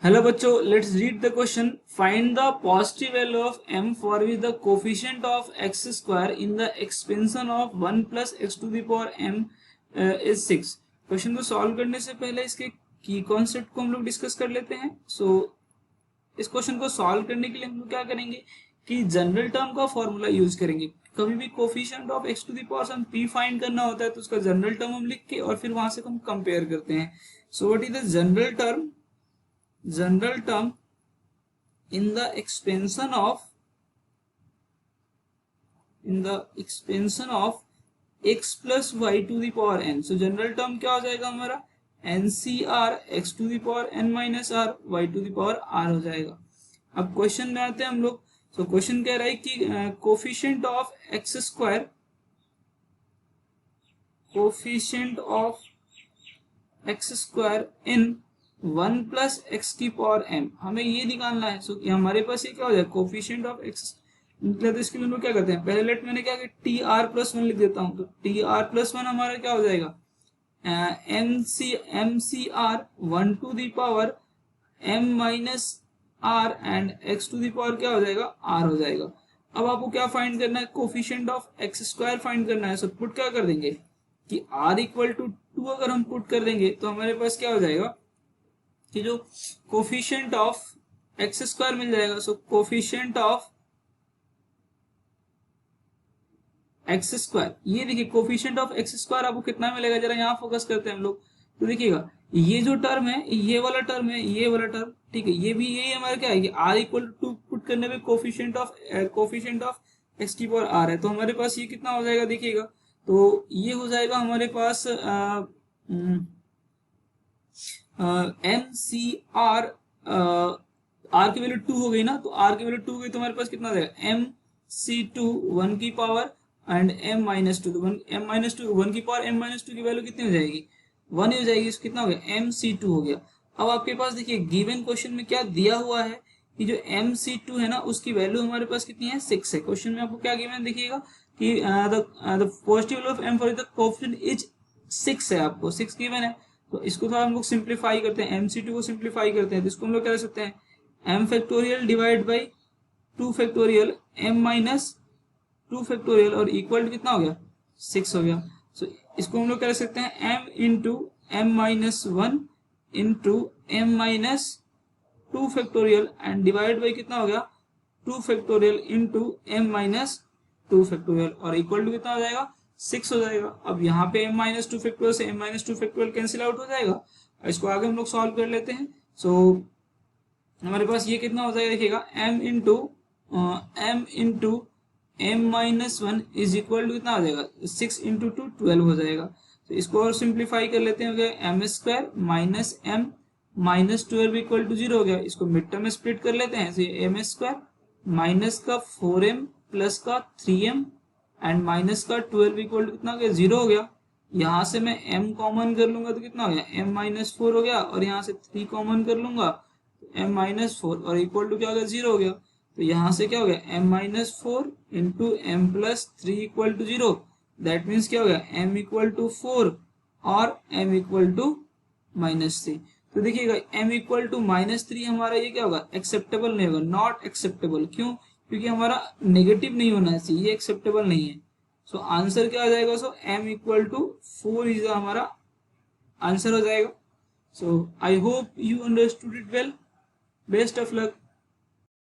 Hello बच्चों, let's read the question. Find the positive value of m for which the coefficient of x square in the expansion of 1 plus x to the power m is 6. Question को solve करने से पहले इसके की concept को हम लोग discuss कर लेते हैं. इस क्वेश्चन को सॉल्व करने के लिए हम लोग क्या करेंगे कि जनरल टर्म का फॉर्मूला यूज करेंगे. कभी भी coefficient of x to the power हम p फाइंड करना होता है तो उसका जनरल टर्म हम लिख के और फिर वहां से हम कंपेयर करते हैं. So what is the general term in the expansion of x plus y to the power n. So general term क्या हो जाएगा हमारा NCR x to the power n minus r y to the power r हो जाएगा. अब question में आते हैं हम लोग. सो क्वेश्चन कह रहा है कि coefficient of x square in 1 plus x की पावर m हमें ये निकालना है. सो हमारे पास ये क्या हो जाए कोफिशिएंट ऑफ एक्स. मतलब इसके लिए हम लोग क्या करते हैं, पहले लेट मैंने क्या किया टी आर प्लस वन लिख देता हूँ. तो टी आर प्लस वन हमारा क्या हो जाएगा M C R 1 to the power m minus r and x to the power क्या हो जाएगा r हो जाएगा. अब आपको क्या फाइंड करना है, coefficient of x square find करना है. सो पुट क्या कर देंगे कि r इक्वल टू 2 अगर हम पुट कर देंगे तो हमारे पास क्या हो जाएगा कि जो कोफिशिएंट ऑफ एक्स स्क्वायर मिल जाएगा. सो कोफिशिएंट ऑफ एक्स स्क्वायर, ये देखिए कोफिशिएंट ऑफ एक्स स्क्वायर आपको कितना मिलेगा, जरा यहाँ फोकस करते हैं हम लोग. तो देखिएगा ये जो टर्म है, ये वाला टर्म है, ये वाला टर्म, ठीक है, ये भी यही हमारा क्या है कि r इक्वल टू पुट करने पे कोफिशिएंट ऑफ एक्स की पावर r है. तो हमारे पास ये कितना हो जाएगा देखिएगा. तो ये हो जाएगा हमारे पास एम सी आर, आर की वैल्यू 2 हो गई ना. तो आर की वैल्यू 2 हो गई तो हमारे पास कितना हो जाएगा एम सी टू 1 की power and m minus two. m minus two 1 की पावर m माइनस 2 की वैल्यू कितनी हो जाएगी 1 ही हो जाएगी. कितना हो गया एम सी टू हो गया. अब आपके पास देखिए गिवन क्वेश्चन में क्या दिया हुआ है कि जो एम सी टू है ना उसकी वैल्यू हमारे पास कितनी है 6 है. क्वेश्चन में आपको क्या गिवन देखिएगा कि the positive value of m for the coefficient is 6 है, आपको 6 गिवन है. तो इसको थोड़ा हम लोग सिंप्लीफाई करते हैं, MC2 को सिंप्लीफाई करते हैं. तो इसको हम लोग क्या कर सकते हैं m factorial divide by 2 factorial m minus 2 factorial और इक्वल टू कितना हो गया 6 हो गया. सो इसको हम लोग कर सकते हैं m into m minus 1 into m minus 2 factorial and divide by कितना हो गया 2 factorial into m minus 2 factorial और इक्वल टू कितना हो जाएगा 6 हो जाएगा. अब यहाँ पे m माइनस 2 फैक्टोरियल से m minus 2 factorial cancel out हो जाएगा. इसको आगे हम लोग सॉल्व कर लेते हैं. सो हमारे पास ये कितना हो जाएगा देखिएगा m into m minus 1 is equal to कितना हो जाएगा 6 इंटू 2 12 हो जाएगा. तो इसको और सिंप्लीफाई कर लेते हैं, M square minus m minus 12 equal to 0 हो गया. इसको मिड टर्म में स्प्लिट कर लेते हैं. एम स्क्वायर माइनस का 4m प्लस का 3m एंड माइनस का 12 इक्वल टू कितना हो गया 0 हो गया. यहाँ से मैं m कॉमन कर लूंगा तो कितना हो गया m माइनस 4 हो गया और यहाँ से 3 कॉमन कर लूंगा तो m माइनस 4 और इक्वल टू क्या हो गया 0 हो गया. तो यहाँ से क्या हो गया m minus 4 into M plus 3 equal to 0. That means क्या हो गया m इक्वल टू 4 और m इक्वल टू माइनस 3. तो देखिएगा m इक्वल टू माइनस 3 हमारा ये क्या होगा एक्सेप्टेबल नहीं होगा, नॉट एक्सेप्टेबल. क्यों, क्योंकि हमारा नेगेटिव नहीं होना चाहिए, ये एक्सेप्टेबल नहीं है. सो आंसर क्या आ जाएगा, so m equal to 4 is हमारा आंसर हो जाएगा. So I hope you understood it well. Best of luck.